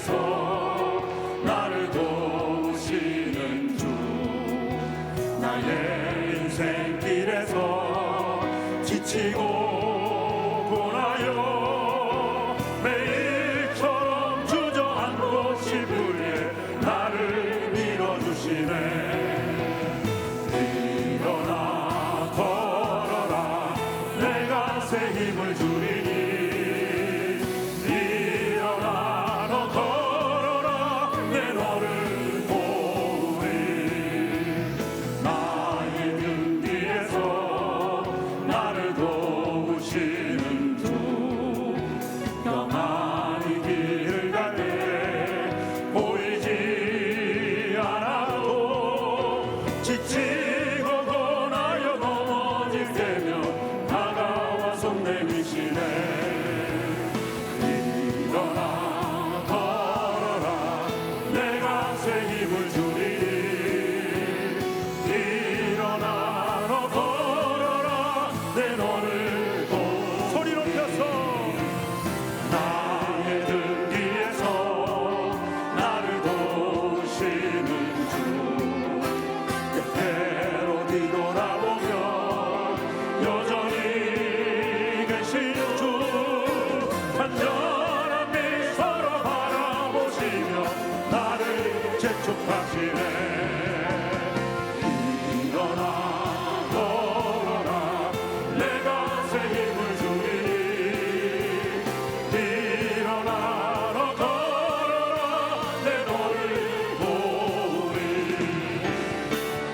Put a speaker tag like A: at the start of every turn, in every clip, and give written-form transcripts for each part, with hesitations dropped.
A: 길에서 나를 도우시는 주, 나의 인생길에서 지치고 고나요 매일처럼 주저앉고 싶을 때 나를 밀어주시네. 일어나 걸어라 내가 새 힘을 주리니. 일어나 너 걸어라 내 너를 도우리. 나의 등 뒤에서 나를 도우시는 주, 평안히 길을 갈 때 보이지 않아도 지치고 고나여 넘어질 때면 다가와 손 내미시네. 일어나 걸어라 내가 새 힘을 주리니. 일어나 너 걸어라 내 너를 소리 높여서. 나의 등 뒤에서 나를 도우시는 주, 때때로 뒤돌아보며 여전히 계신 주, 간절한 미소로 바라보시며 나를 재촉하시네. 일어나 걸어라 내가 새 힘을 주리니. 일어나 너 걸어라 내 너를 도우리.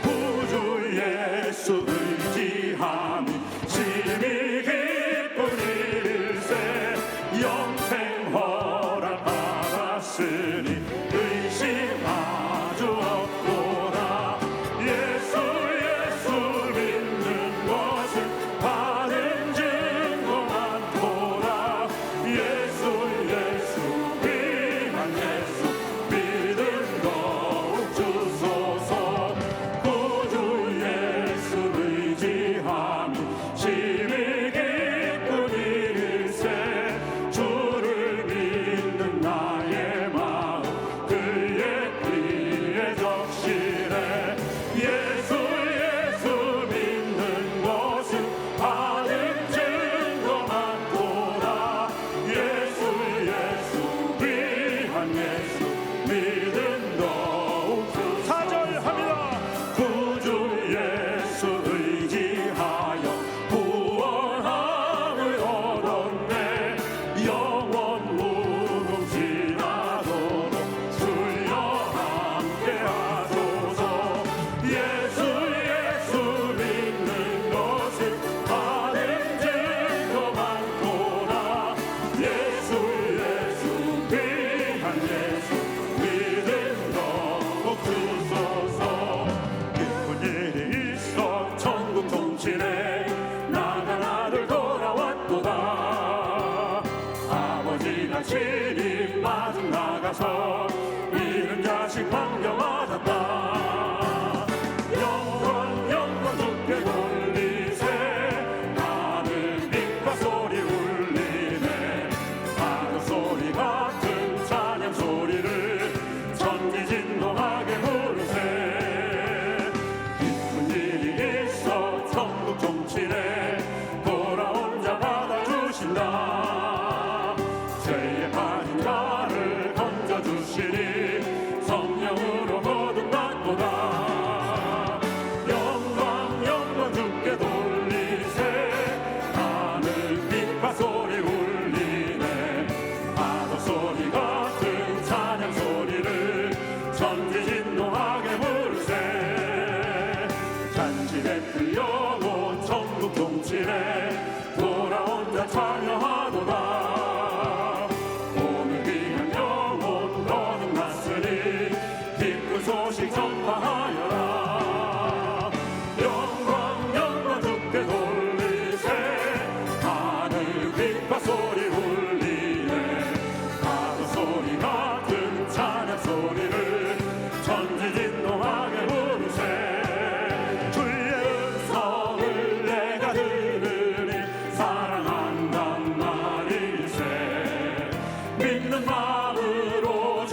A: 구주 예수 의지함이 심히 기쁜 일세. 영생 허락 받았으니 의심 아주 없도다. 예수 믿는 것은 받은 증거 많도다. 예수 귀한 예수 믿음 더욱 주소서. 구주 예수 의지함이 심히 기쁜 일세. 주를 믿는 나의 마음 그의 뒤에 적시네. 예수 믿는 것은 받은 증거 많도다. 예수 귀한 예수 믿음 더욱 사절합니다. 구주 예수 의지하여 구원함을 얻었네. 영원 무궁지나도록 주여 함께 하소서. 예수 믿는 것은 받은 증거 많도다. 예수 귀한 예수 믿음 더욱 주소서. 기쁜 일이 있어 천국 통치네. 나간 아들 돌아왔도다. 아버지가 친히 마중 나가서 잃은 자식 반겨맞았다. 영광 주께 돌리세. 하늘 빛과 소리 울리네. 파도 소리 같은 찬양 소리를 천지진동하게 부르세. 기쁜 일이 있어 천국 통치네. 돌아온 자 받아주신다. 죄에 빠진 자를 건져주시니 성령으로 거듭났도다. 영광 주께 돌리세. 하늘 빛과 소리 울리네. 파도 소리 같은 찬양 소리를 천지진동하게 부르세. 잔치에 끌려온 천국 통치네. 돌아온 자 찬양하도다. 오늘 귀한 영혼 거듭났으니 기쁜 소식 전파하여라. 영광 주께 돌리세. 하늘 빛과 소리 울리네. 파도 소리 같은 찬양 소리를 천지진동하게 부르세. 주의 음성을 내가 들으니 사랑한단 말일세. 믿는 마음으로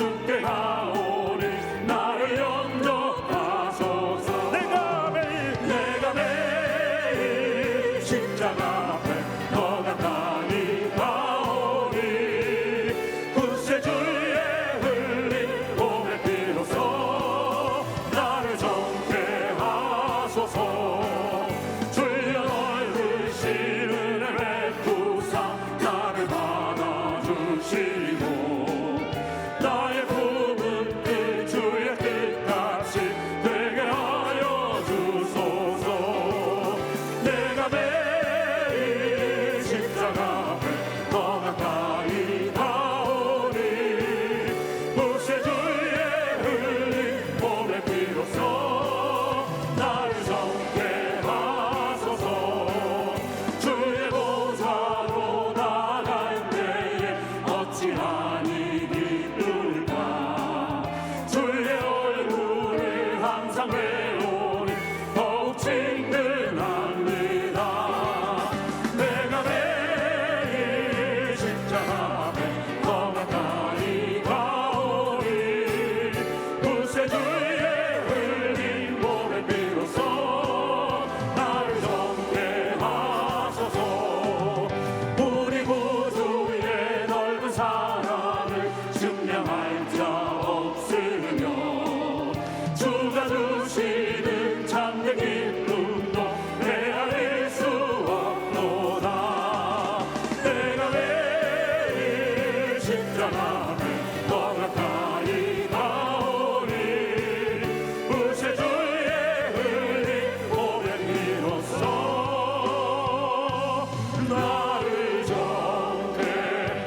A: 십자가에 더 가까이 나오니 구세주의 흘린 보배로써 나를 정죄하소.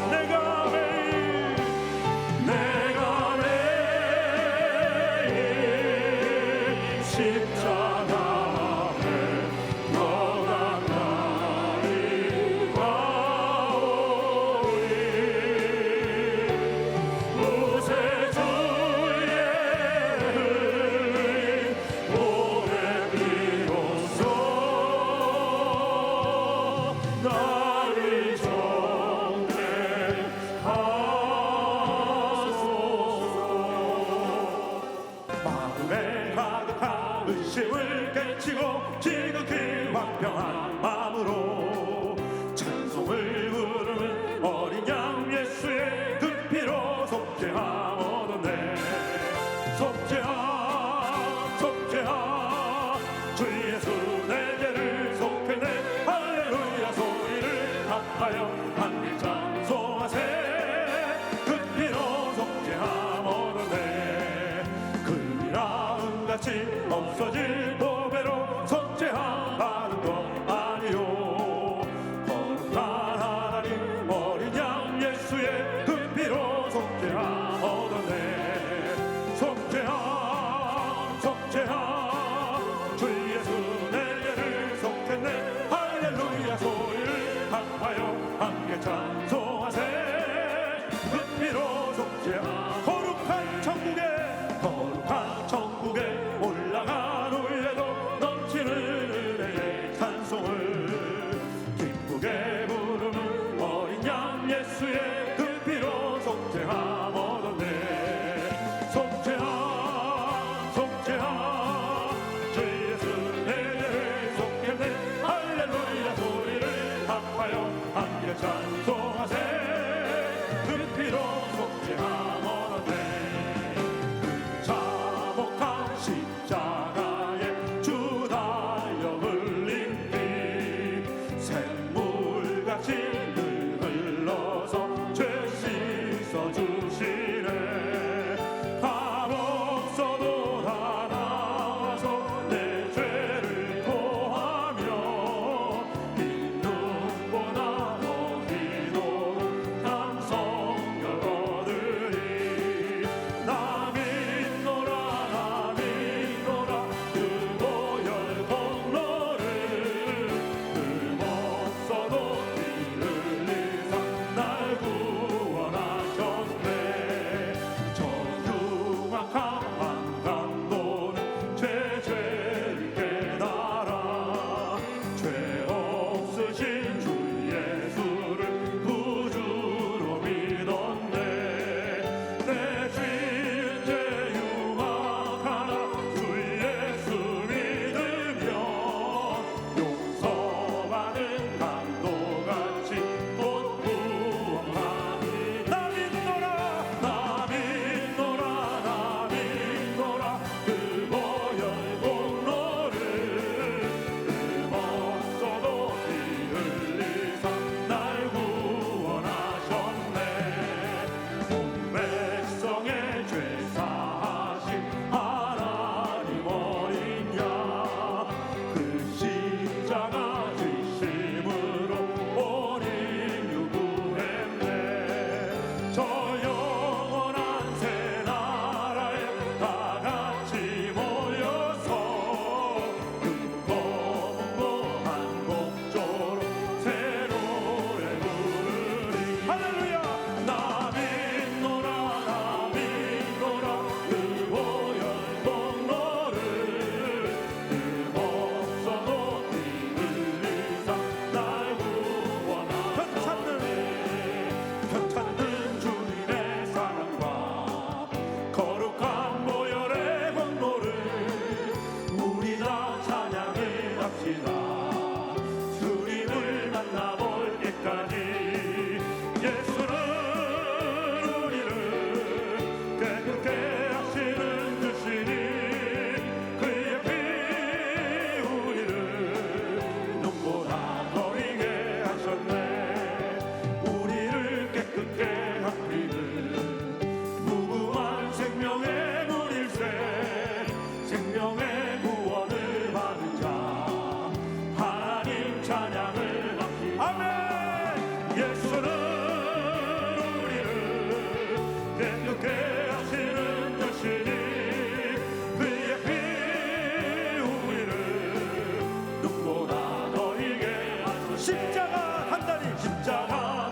A: 내가 매일 십자가에 더 가까이 가오니 구세주의 흘린 보배로써 나를 정죄하소서. 마음에 가득한 의심을 깨치고 지극히 황평한 마음으로 찬송을 부르는 어린 양 예수의 그 피로 속죄함 얻었네. 속죄함 속죄함 주 예수 내 죄를 속했네. 할렐루야 소리를 합하여 함께 찬송하세. 그 피로 속죄함 얻었네. 금이랑 같이 없어질 보배로 속죄함 받은 것 아니요. 거룩한 하나님 어린 양 예수의 그 피로 속죄함 얻었네. 속죄함 속죄함 주 예수 내 죄를 속했네. 할렐루야 소리를 합하여 함께 찬송하세. 그 피로 속죄함 거룩한 천국에 올라간 후에도 넘치는 은혜의 찬송을 기쁘게 부르는 어린 양 예수의 그 피로 속죄함 얻었네. 속죄함 속죄함 주 예수 내 죄를 속했네. 할렐루야 소리를 합하여 함께 찬송하세. 그 피로 속죄함 얻었네. 자복한 십자가에 주 달려 흘린 피 샘물같이 늘 흘러서 죄 씻어주시네. 값없어도 다 나와서 내 죄를 토하며 빈 눈보다 더 희도록 감성을 얻으리.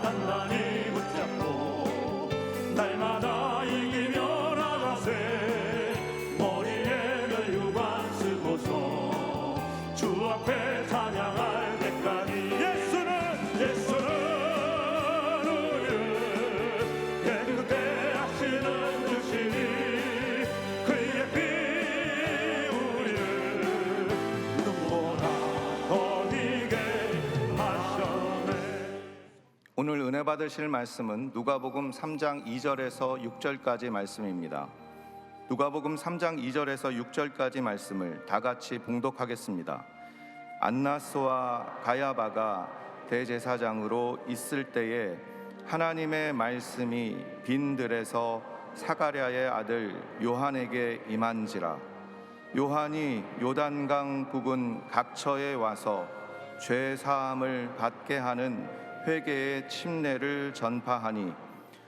A: 단단히 붙잡고 날마다 이기며 나가세. 머리에 멸류관 쓰고서 주 앞에 찬양할 때까지 예수는 우리를 깨끗게 하시는 주시니 그의 피 우리를 눈보다 더 이게 하셨네.
B: 오늘 은혜 받으실 말씀은 누가복음 3장 2절에서 6절까지 말씀입니다. 누가복음 3장 2절에서 6절까지 말씀을 다 같이 봉독하겠습니다. 안나스와 가야바가 대제사장으로 있을 때에 하나님의 말씀이 빈들에서 사가랴의 아들 요한에게 임한지라. 요한이 요단강 부근 각처에 와서 죄 사함을 받게 하는 회개의 침례를 전파하니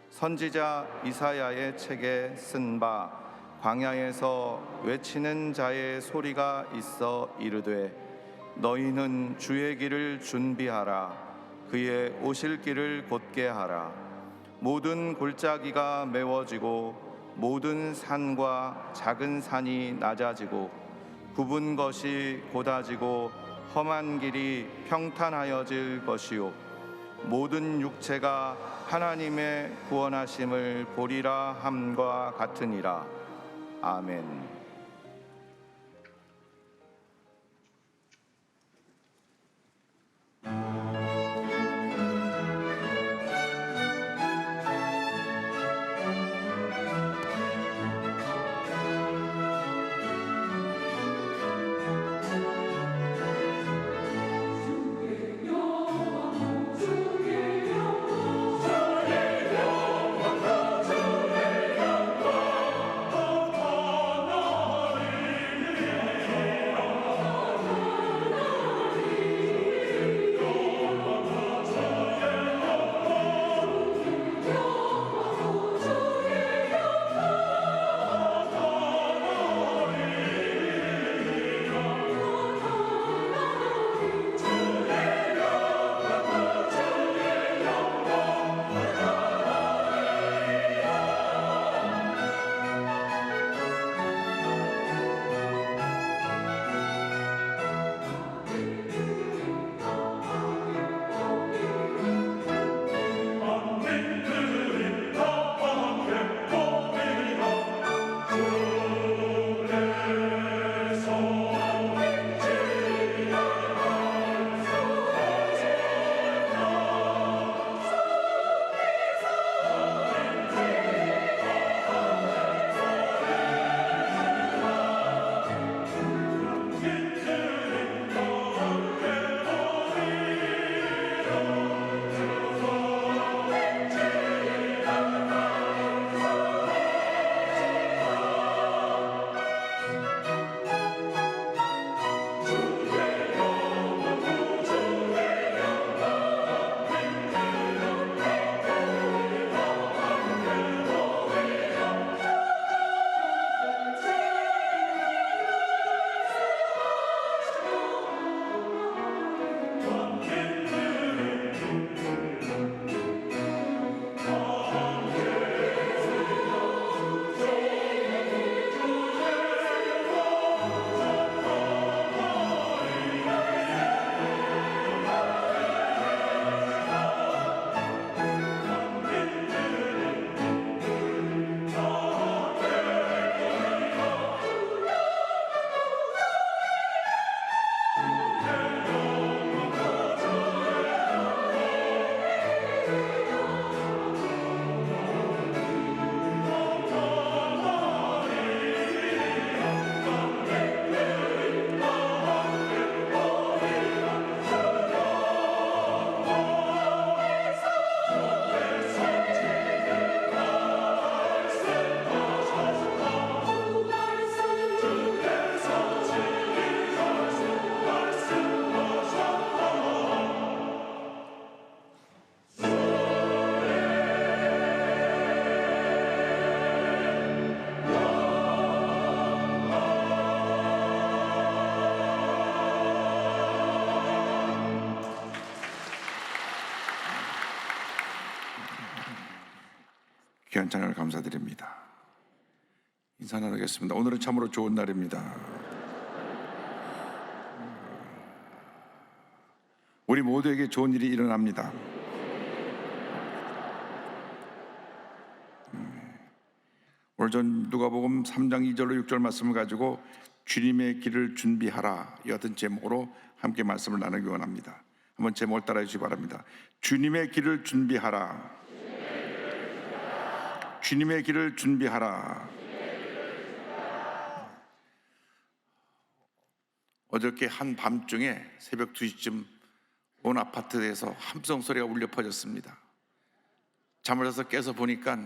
B: 선지자 이사야의 책에 쓴 바 광야에서 외치는 자의 소리가 있어 이르되 너희는 주의 길을 준비하라. 그의 오실 길을 곧게 하라. 모든 골짜기가 메워지고 모든 산과 작은 산이 낮아지고 굽은 것이 곧아지고 험한 길이 평탄하여질 것이요 모든 육체가 하나님의 구원하심을 보리라 함과 같으니라. 아멘.
C: 귀한 찬양을 감사드립니다. 인사 나누겠습니다. 오늘은 참으로 좋은 날입니다. 우리 모두에게 좋은 일이 일어납니다. 오늘 전 누가복음 3장 2절로 6절 말씀을 가지고 주님의 길을 준비하라 이 같은 제목으로 함께 말씀을 나누기 원합니다. 한번 제목을 따라해 주시기 바랍니다. 주님의 길을 준비하라. 주님의 길을 준비하라. 어저께 한 밤중에 새벽 2시쯤 온 아파트에서 함성 소리가 울려 퍼졌습니다. 잠을 자서 깨서 보니까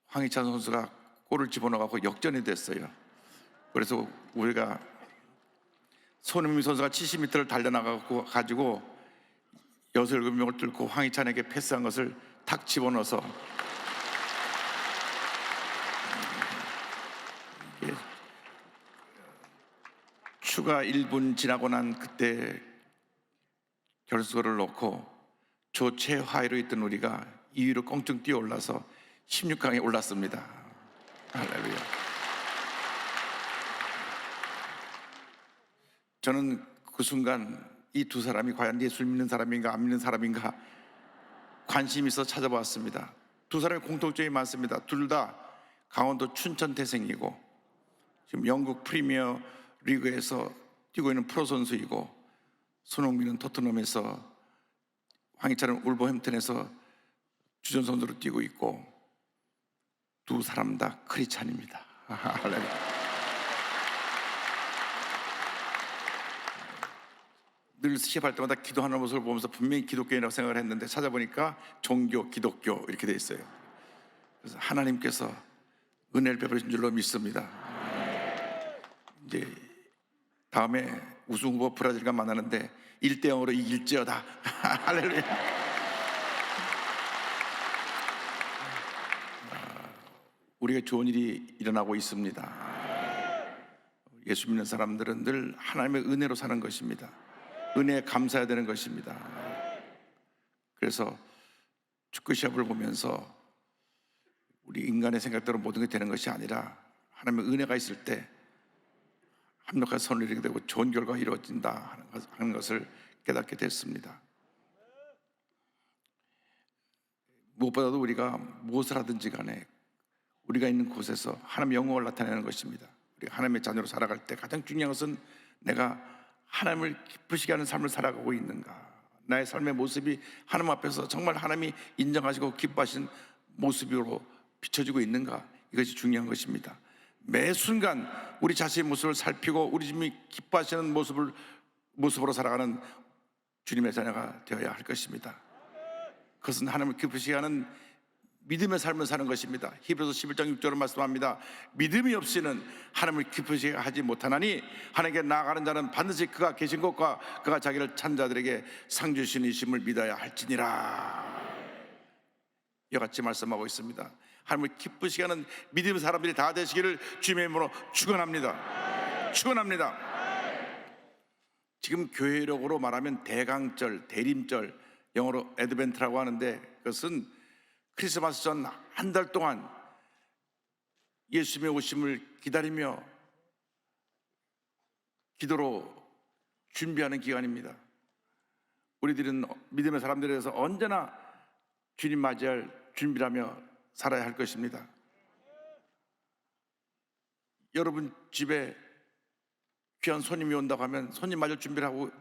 C: 황희찬 선수가 골을 집어넣어서 역전이 됐어요. 그래서 우리가 손흥민 선수가 70m를 달려나가지고 6, 7명을 뚫고 황희찬에게 패스한 것을 탁 집어넣어서 추가 1분 지나고 난 그때 결승골을 넣고 조 최하위로 있던 우리가 2위로 껑충 뛰어 올라서 16강에 올랐습니다. 할렐루야. 저는 그 순간 이 두 사람이 과연 예수 믿는 사람인가 안 믿는 사람인가 관심이 있어 찾아봤습니다. 두 사람의 공통점이 많습니다. 둘 다 강원도 춘천 태생이고 지금 영국 프리미어 리그에서 뛰고 있는 프로 선수이고, 손흥민은 토트넘에서, 황희찬은 울버햄튼에서 주전 선수로 뛰고 있고, 두 사람 다 크리스찬입니다. 늘 시합할 때마다 기도하는 모습을 보면서 분명히 기독교인이라고 생각을 했는데 찾아보니까 종교, 기독교 이렇게 돼 있어요. 그래서 하나님께서 은혜를 베푸신 줄로 믿습니다. 이제 다음에 우승 후보 브라질과 만나는데 1대0으로 이길지어다. 할렐루야. 우리가 좋은 일이 일어나고 있습니다. 예수 믿는 사람들은 늘 하나님의 은혜로 사는 것입니다. 은혜에 감사해야 되는 것입니다. 그래서 축구 시합을 보면서 우리 인간의 생각대로 모든 게 되는 것이 아니라 하나님의 은혜가 있을 때 합력한 선을 이루게 되고 좋은 결과가 이루어진다 하는 것을 깨닫게 됐습니다. 무엇보다도 우리가 무엇을 하든지 간에 우리가 있는 곳에서 하나님의 영광을 나타내는 것입니다. 우리가 하나님의 자녀로 살아갈 때 가장 중요한 것은 내가 하나님을 기쁘시게 하는 삶을 살아가고 있는가, 나의 삶의 모습이 하나님 앞에서 정말 하나님이 인정하시고 기뻐하신 모습으로 비춰지고 있는가, 이것이 중요한 것입니다. 매 순간 우리 자신의 모습을 살피고 우리 주님이 기뻐하시는 모습으로 살아가는 주님의 자녀가 되어야 할 것입니다. 그것은 하나님을 기쁘시게 하는 믿음의 삶을 사는 것입니다. 히브리서 11장 6절은 말씀합니다. 믿음이 없이는 하나님을 기쁘시게 하지 못하나니 하나님께 나아가는 자는 반드시 그가 계신 곳과 그가 자기를 찾는 자들에게 상 주시는 이심을 믿어야 할지니라. 이와 같이 말씀하고 있습니다. 하나님을 기쁘시게 하는 믿음의 사람들이 다 되시기를 주님의 이름으로 축원합니다. 축원합니다. 지금 교회력으로 말하면 대강절, 대림절, 영어로 애드벤트라고 하는데, 그것은 크리스마스 전 한 달 동안 예수님의 오심을 기다리며 기도로 준비하는 기간입니다. 우리들은 믿음의 사람들에서 언제나 주님 맞이할 준비를 하며 살아야 할 것입니다. 여러분 집에 귀한 손님이 온다고 하면 손님 맞을 준비를 하고,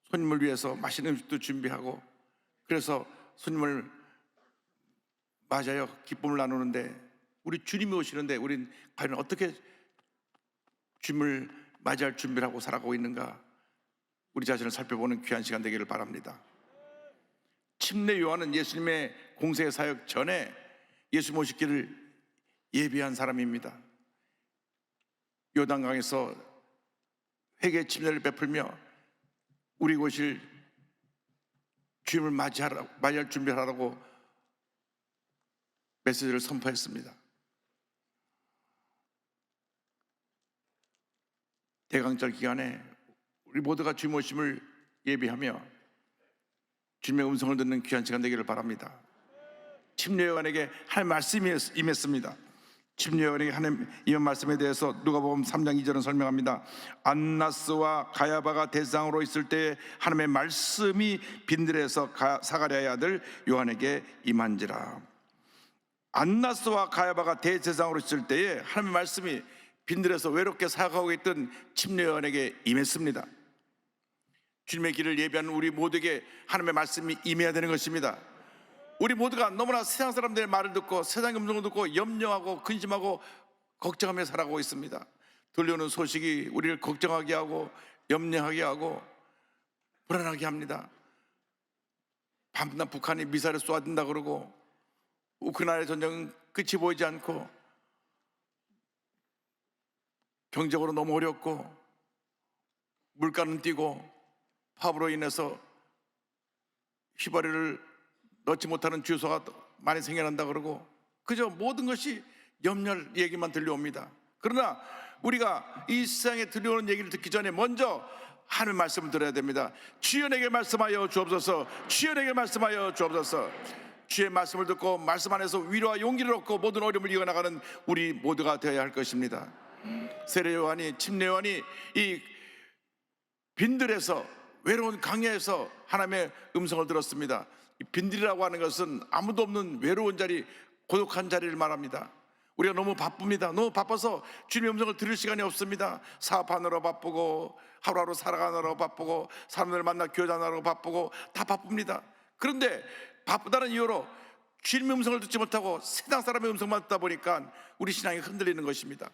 C: 손님을 위해서 맛있는 음식도 준비하고, 그래서 손님을 맞아요 기쁨을 나누는데, 우리 주님이 오시는데 우리는 과연 어떻게 주님을 맞이할 준비를 하고 살아가고 있는가, 우리 자신을 살펴보는 귀한 시간 되기를 바랍니다. 침례 요한은 예수님의 공생의 사역 전에 예수 오시기를 예비한 사람입니다. 요단강에서 회개의 침례를 베풀며 우리 오실 주님을 맞이할 준비를 하라고 메시지를 선포했습니다. 대강절 기간에 우리 모두가 주님 오심을 예비하며 주님의 음성을 듣는 귀한 시간 되기를 바랍니다. 침례요한에게 하나님의 말씀이 임했습니다. 침례요한에게 하나님 임한 말씀에 대해서 누가복음 3장 2절은 설명합니다. 안나스와 가야바가 대상으로 있을 때에 하나님의 말씀이 빈들에서 사가랴의 아들 요한에게 임한지라. 안나스와 가야바가 대제사장으로 있을 때에 하나님의 말씀이 빈들에서 외롭게 살아가고 있던 침례요한에게 임했습니다. 주님의 길을 예비하는 우리 모두에게 하나님의 말씀이 임해야 되는 것입니다. 우리 모두가 너무나 세상 사람들의 말을 듣고 세상의 음성을 듣고 염려하고 근심하고 걱정하며 살아가고 있습니다. 들려오는 소식이 우리를 걱정하게 하고 염려하게 하고 불안하게 합니다. 밤낮 북한이 미사일을 쏘아든다 그러고 우크라이나 전쟁은 끝이 보이지 않고 경제적으로 너무 어렵고 물가는 뛰고 파업으로 인해서 휘발유를 넣지 못하는 주소가 많이 생겨난다 그러고 그저 모든 것이 염려할 얘기만 들려옵니다. 그러나 우리가 이 세상에 들려오는 얘기를 듣기 전에 먼저 하나님의 말씀을 들어야 됩니다. 주여 내게 말씀하여 주옵소서. 주여 내게 말씀하여 주옵소서. 주의 말씀을 듣고 말씀 안에서 위로와 용기를 얻고 모든 어려움을 이겨나가는 우리 모두가 되어야 할 것입니다. 세례 요한이 침례 요한이 이 빈들에서 외로운 강야에서 하나님의 음성을 들었습니다. 이 빈들이라고 하는 것은 아무도 없는 외로운 자리, 고독한 자리를 말합니다. 우리가 너무 바쁩니다. 너무 바빠서 주님의 음성을 들을 시간이 없습니다. 사업하느라 바쁘고 하루하루 살아가느라 바쁘고 사람들 만나 교제하느라 바쁘고 다 바쁩니다. 그런데 바쁘다는 이유로 주님의 음성을 듣지 못하고 세상 사람의 음성만 듣다 보니까 우리 신앙이 흔들리는 것입니다.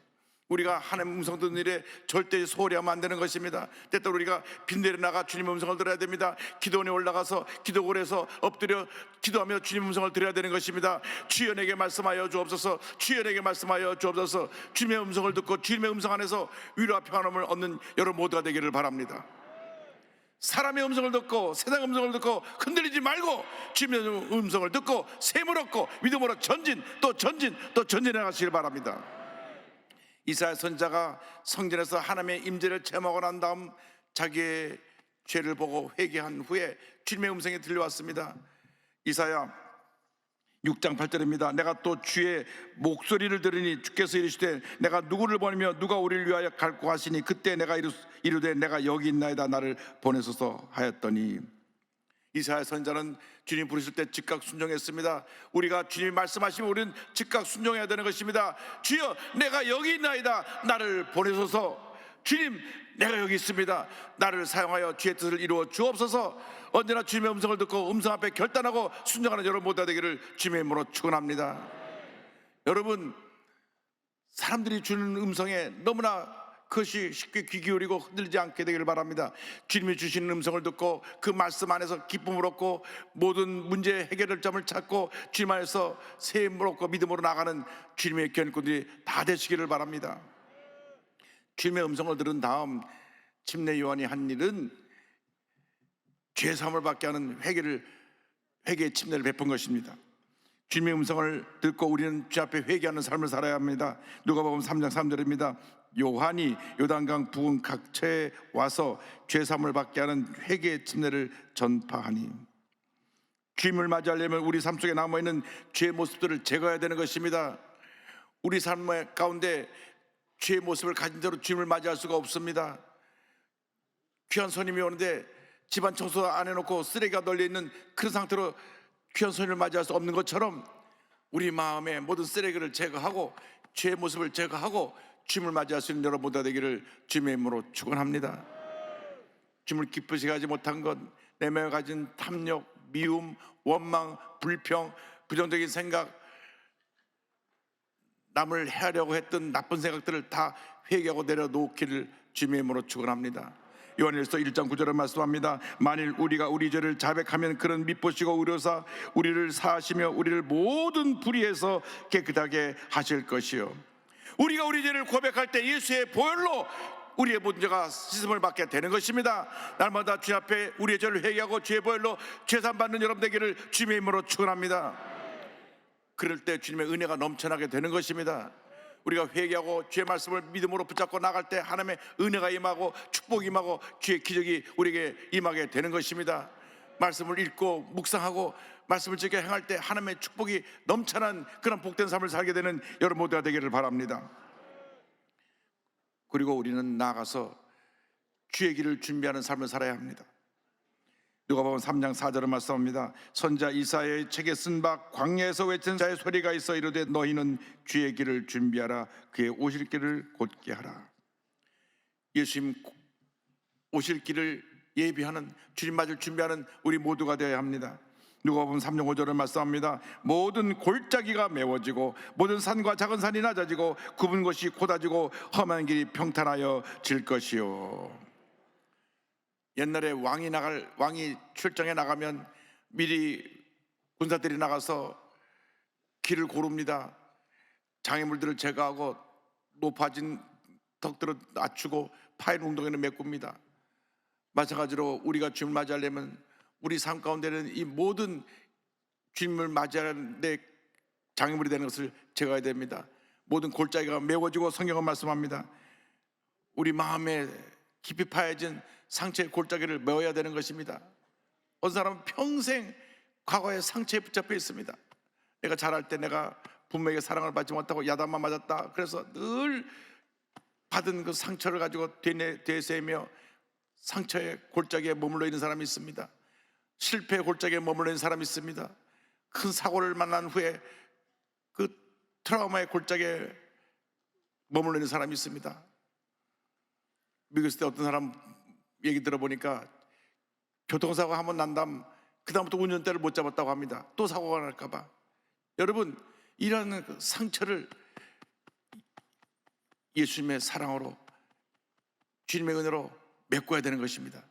C: 우리가 하나님의 음성 듣는 일에 절대 소홀히 하면 안 되는 것입니다. 때때로 우리가 빈들에 나가 주님의 음성을 들어야 됩니다. 기도원에 올라가서 기도골에서 엎드려 기도하며 주님의 음성을 들어야 되는 것입니다. 주여 내게 말씀하여 주옵소서. 주여 내게 말씀하여 주옵소서. 주님의 음성을 듣고 주님의 음성 안에서 위로와 평안함을 얻는 여러분 모두가 되기를 바랍니다. 사람의 음성을 듣고 세상의 음성을 듣고 흔들리지 말고 주님의 음성을 듣고 셈을 얻고 믿음으로 전진 또 전진 또 전진해 가시길 바랍니다. 이사야 선지자가 성전에서 하나님의 임재를 체험하고 난 다음 자기의 죄를 보고 회개한 후에 주님의 음성이 들려왔습니다. 이사야 6장 8절입니다. 내가 또 주의 목소리를 들으니 주께서 이르시되 내가 누구를 보내며 누가 우리를 위하여 갈고 하시니 그때 내가 이르되 내가 여기 있나이다 나를 보내소서 하였더니 이사야 선지자는 주님 부르실 때 즉각 순종했습니다. 우리가 주님이 말씀하시면 우리는 즉각 순종해야 되는 것입니다. 주여 내가 여기 있나이다 나를 보내소서. 주님 내가 여기 있습니다. 나를 사용하여 주의 뜻을 이루어 주옵소서. 언제나 주님의 음성을 듣고 음성 앞에 결단하고 순종하는 여러분 모두가 되기를 주님의 이름으로 축원합니다. 여러분 사람들이 주는 음성에 너무나 그것이 쉽게 귀 기울이고 흔들리지 않게 되기를 바랍니다. 주님이 주시는 음성을 듣고 그 말씀 안에서 기쁨을 얻고 모든 문제 해결할 점을 찾고 주님 안에서 세임을 얻고 믿음으로 나가는 주님의 견고들이 다 되시기를 바랍니다. 주님의 음성을 들은 다음 침례 요한이 한 일은 죄 사함을 받게 하는 회개의 침례를 베푼 것입니다. 주님의 음성을 듣고 우리는 주 앞에 회개하는 삶을 살아야 합니다. 누가복음 3장 3절입니다. 요한이 요단강 부근 각처에 와서 죄 사함을 받게 하는 회개의 침례를 전파하니 주님을 맞이하려면 우리 삶 속에 남아있는 죄의 모습들을 제거해야 되는 것입니다. 우리 삶 가운데 죄의 모습을 가진 대로 주님을 맞이할 수가 없습니다. 귀한 손님이 오는데 집안 청소 안 해놓고 쓰레기가 널려있는 그런 상태로 귀한 손님을 맞이할 수 없는 것처럼 우리 마음의 모든 쓰레기를 제거하고 죄의 모습을 제거하고 주님을 맞이할 수 있는 여러분 모두가 되기를 주님의 이름으로 축원합니다. 주님을 기쁘시게 하지 못한 것, 내 마음에 가진 탐욕, 미움, 원망, 불평, 부정적인 생각, 남을 해하려고 했던 나쁜 생각들을 다 회개하고 내려놓기를 주님의 이름으로 축원합니다. 요한일서 1장 9절에 말씀합니다. 만일 우리가 우리 죄를 자백하면 그는 미쁘시고 의로사 우리를 사하시며 우리를 모든 불의에서 깨끗하게 하실 것이요. 우리가 우리 죄를 고백할 때 예수의 보혈로 우리의 모든 죄가 씻음을 받게 되는 것입니다. 날마다 주님 앞에 우리의 죄를 회개하고 주의 보혈로 죄산 받는 여러분 되기를 주님의 이름으로 축원합니다. 그럴 때 주님의 은혜가 넘쳐나게 되는 것입니다. 우리가 회개하고 주의 말씀을 믿음으로 붙잡고 나갈 때 하나님의 은혜가 임하고 축복이 임하고 주의 기적이 우리에게 임하게 되는 것입니다. 말씀을 읽고 묵상하고 말씀을 지켜 행할 때 하나님의 축복이 넘쳐난 그런 복된 삶을 살게 되는 여러분 모두가 되기를 바랍니다. 그리고 우리는 나아가서 주의 길을 준비하는 삶을 살아야 합니다. 누가복음 3장 4절을 말씀합니다. 선자 이사야의 책에 쓴 바 광야에서 외친 자의 소리가 있어 이르되 너희는 주의 길을 준비하라 그의 오실 길을 곧게 하라. 예수님 오실 길을 예비하는, 주님 맞을 준비하는 우리 모두가 되어야 합니다. 누가복음 3장 5절을 말씀합니다. 모든 골짜기가 메워지고 모든 산과 작은 산이 낮아지고 굽은 곳이 곧아지고 험한 길이 평탄하여 질 것이요. 옛날에 왕이 출정에 나가면 미리 군사들이 나가서 길을 고릅니다. 장애물들을 제거하고 높아진 덕들을 낮추고 파인 웅덩이를 메꿉니다. 마찬가지로 우리가 주님을 맞이하려면 우리 삶 가운데는 이 모든 주님을 맞이하는데 장애물이 되는 것을 제거해야 됩니다. 모든 골짜기가 메워지고 성경은 말씀합니다. 우리 마음에 깊이 파여진 상처의 골짜기를 메워야 되는 것입니다. 어떤 사람은 평생 과거의 상처에 붙잡혀 있습니다. 내가 자랄 때 내가 부모에게 사랑을 받지 못하고 야단만 맞았다. 그래서 늘 받은 그 상처를 가지고 되새며 상처의 골짜기에 머물러 있는 사람이 있습니다. 실패의 골짜기에 머물러 있는 사람이 있습니다. 큰 사고를 만난 후에 그 트라우마의 골짜기에 머물러 있는 사람이 있습니다. 미국에 있을 때 어떤 사람 얘기 들어보니까 교통사고 한번 난 다음 그다음부터 운전대를 못 잡았다고 합니다. 또 사고가 날까봐. 여러분, 이러한 그 상처를 예수님의 사랑으로, 주님의 은혜로 메꿔야 되는 것입니다.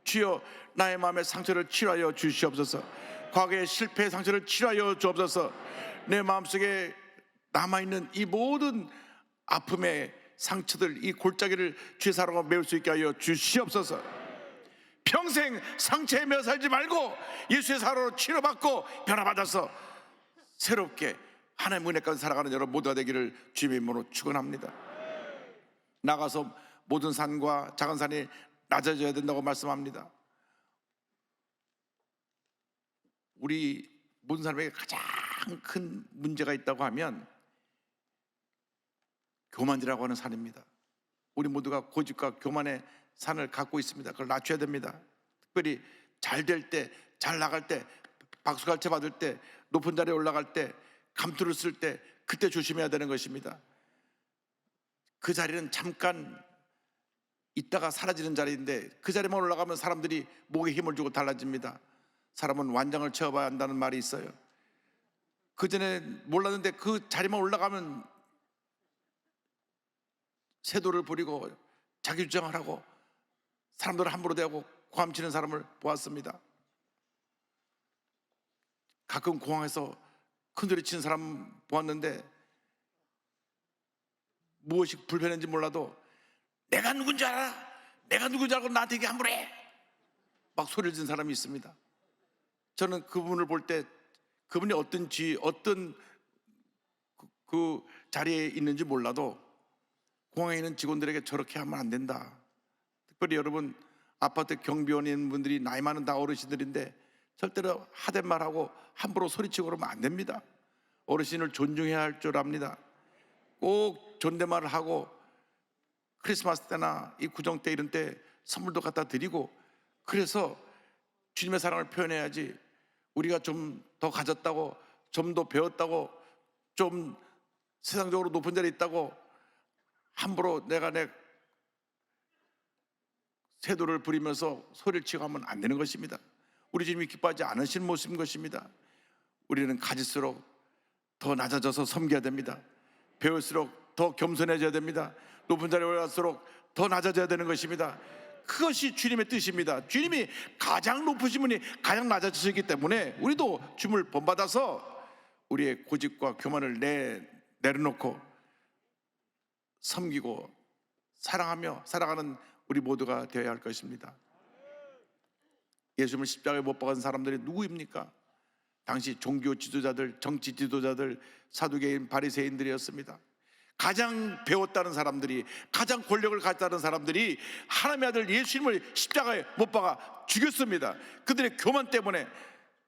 C: 주여, 나의 마음의 상처를 치료하여 주시옵소서. 과거의 실패의 상처를 치료하여 주옵소서. 내 마음속에 남아있는 이 모든 아픔의 상처들, 이 골짜기를 주의 사랑으로 메울 수 있게 하여 주시옵소서. 평생 상처에 매어 살지 말고 예수의 사랑으로 치료받고 변화받아서 새롭게 하나님의 은혜 가운데 살아가는 여러분 모두가 되기를 주님의 이름으로 축원합니다. 나가서 모든 산과 작은 산이 낮아져야 된다고 말씀합니다. 우리 모든 사람에게 가장 큰 문제가 있다고 하면 교만이라고 하는 산입니다. 우리 모두가 고집과 교만의 산을 갖고 있습니다. 그걸 낮춰야 됩니다. 특별히 잘 될 때, 잘 나갈 때, 박수갈채 받을 때, 높은 자리에 올라갈 때, 감투를 쓸 때, 그때 조심해야 되는 것입니다. 그 자리는 잠깐 있다가 사라지는 자리인데 그 자리만 올라가면 사람들이 목에 힘을 주고 달라집니다. 사람은 완장을 채워봐야 한다는 말이 있어요. 그 전에 몰랐는데 그 자리만 올라가면 세도를 부리고 자기 주장을 하고 사람들을 함부로 대하고 고함치는 사람을 보았습니다. 가끔 공항에서 큰소리 치는 사람 보았는데 무엇이 불편한지 몰라도 내가 누군지 알아? 내가 누군지 알고 나한테 이게 함부로 해? 막 소리를 지르는 사람이 있습니다. 저는 그분을 볼 때 그분이 어떤 그 자리에 있는지 몰라도 공항에 있는 직원들에게 저렇게 하면 안 된다. 특별히 여러분 아파트 경비원에 있는 분들이 나이 많은 다 어르신들인데 절대로 하된 말하고 함부로 소리치고 그러면 안 됩니다. 어르신을 존중해야 할 줄 압니다. 꼭 존댓말을 하고 크리스마스 때나 이 구정 때 이런 때 선물도 갖다 드리고 그래서 주님의 사랑을 표현해야지. 우리가 좀 더 가졌다고, 좀 더 배웠다고, 좀 세상적으로 높은 자리에 있다고 함부로 내가 내 세도를 부리면서 소리를 치고 하면 안 되는 것입니다. 우리 주님이 기뻐하지 않으신 모습인 것입니다. 우리는 가질수록 더 낮아져서 섬겨야 됩니다. 배울수록 더 겸손해져야 됩니다. 높은 자리에 올라갈수록 더 낮아져야 되는 것입니다. 그것이 주님의 뜻입니다. 주님이 가장 높으신 분이 가장 낮아지셨기 때문에 우리도 주님을 본받아서 우리의 고집과 교만을 내려놓고 섬기고 사랑하며 살아가는 우리 모두가 되어야 할 것입니다. 예수님을 십자가에 못 박은 사람들이 누구입니까? 당시 종교 지도자들, 정치 지도자들, 사두개인, 바리새인들이었습니다. 가장 배웠다는 사람들이, 가장 권력을 가졌다는 사람들이 하나님의 아들 예수님을 십자가에 못 박아 죽였습니다. 그들의 교만 때문에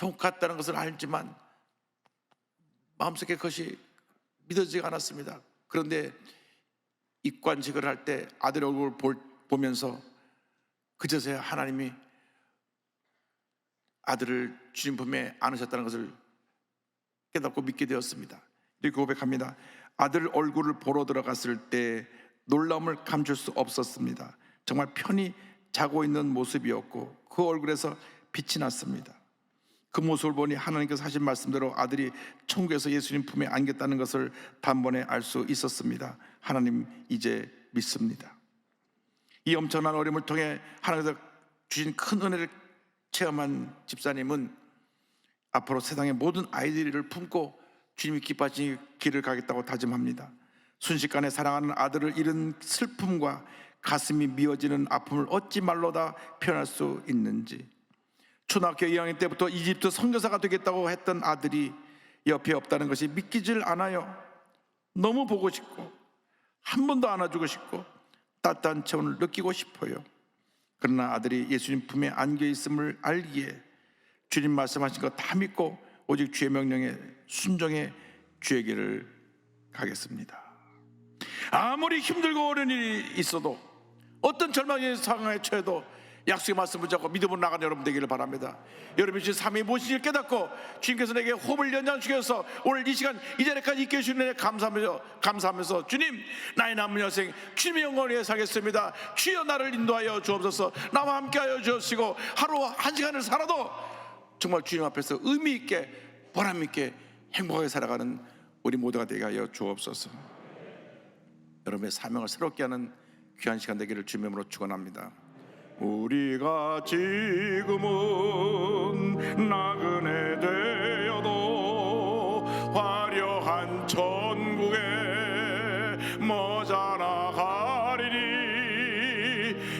C: 종 같다는 것을 알지만 마음속에 그것이 믿어지지가 않았습니다. 그런데 입관식을 할 때 아들 얼굴을 보면서 그제서야 하나님이 아들을 주님 품에 안으셨다는 것을 깨닫고 믿게 되었습니다. 이렇게 고백합니다. 아들 얼굴을 보러 들어갔을 때 놀라움을 감출 수 없었습니다. 정말 편히 자고 있는 모습이었고 그 얼굴에서 빛이 났습니다. 그 모습을 보니 하나님께서 하신 말씀대로 아들이 천국에서 예수님 품에 안겼다는 것을 단번에 알 수 있었습니다. 하나님 이제 믿습니다. 이 엄청난 어려움을 통해 하나님께서 주신 큰 은혜를 체험한 집사님은 앞으로 세상의 모든 아이들을 품고 주님이 기뻐하시는 길을 가겠다고 다짐합니다. 순식간에 사랑하는 아들을 잃은 슬픔과 가슴이 미어지는 아픔을 어찌 말로 다 표현할 수 있는지, 초등학교 2학년 때부터 이집트 선교사가 되겠다고 했던 아들이 옆에 없다는 것이 믿기질 않아요. 너무 보고 싶고 한 번 더 안아주고 싶고 따뜻한 체온을 느끼고 싶어요. 그러나 아들이 예수님 품에 안겨 있음을 알기에 주님 말씀하신 거 다 믿고 오직 주의 명령에 순종해 주의 길을 가겠습니다. 아무리 힘들고 어려운 일이 있어도, 어떤 절망의 상황에 처해도 약속의 말씀을 붙잡고 믿음으로 나가는 여러분 되기를 바랍니다. 여러분이 주신 삶이 무엇인지 깨닫고 주님께서 내게 호흡을 연장시켜서 오늘 이 시간 이 자리까지 있게 해주신 은혜 감사하면서 주님, 나의 남은 여생 주님의 영광을 위해 살겠습니다. 주여 나를 인도하여 주옵소서. 나와 함께하여 주옵시고 하루 한 시간을 살아도 정말 주님 앞에서 의미 있게 보람 있게 행복하게 살아가는 우리 모두가 되게 하여 주옵소서. 여러분의 사명을 새롭게 하는 귀한 시간 되기를 주님의 이름으로 축원합니다.
A: 우리가 지금은 나그네 되어도 화려한 천국에 머자나 가리니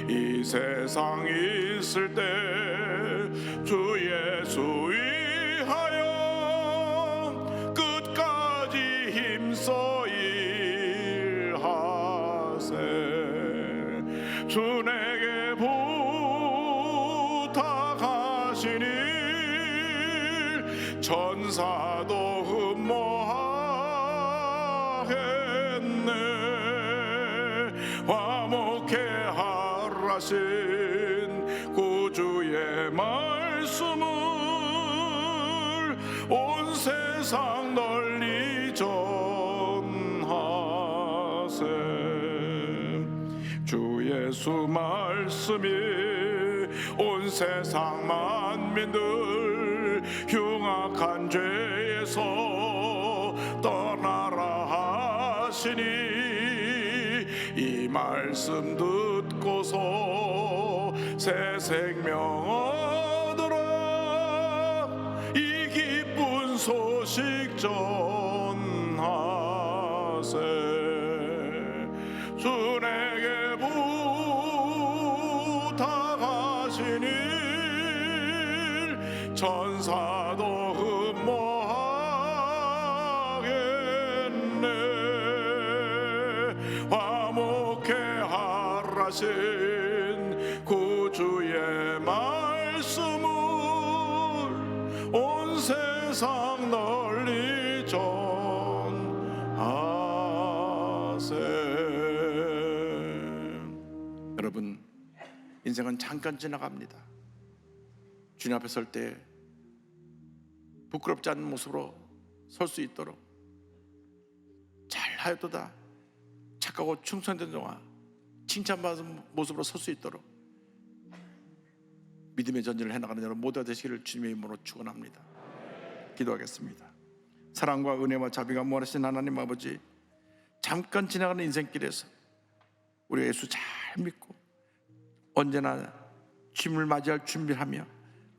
A: 이 세상 있을 때 주 예수 위하여 끝까지 힘써 일하세. 주 내게 부탁하신 일 천사도 흠모하겠네. 화목해 하라신 구주의 말씀을 온 세상 널리 전하세. 주 예수 말씀이 온 세상 만민들 흉악한 죄에서 떠나라 하시니 이 말씀 듣고서 새 생명 얻으라. 이 기쁜 소식 전하세. 주 내게 부탁하신 일 천사도 흠모하겠네. 화목해 하라신 구주의 말씀을 온 세상 널리 전하세.
C: 여러분, 인생은 잠깐 지나갑니다. 주님 앞에 설 때 부끄럽지 않은 모습으로 설 수 있도록 잘하였도다, 착하고 충성된 동안 칭찬받은 모습으로 설 수 있도록 믿음의 전진을 해나가는 여러분 모두가 되시기를 주님의 이름으로 축원합니다. 기도하겠습니다. 사랑과 은혜와 자비가 무한하신 하나님 아버지, 잠깐 지나가는 인생길에서 우리 예수 잘 믿고 언제나 주님을 맞이할 준비하며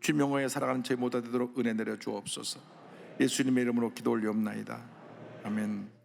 C: 주님 영광에 살아가는 저희 모두가 되도록 은혜 내려 주옵소서. 예수님의 이름으로 기도 올리옵나이다. 아멘.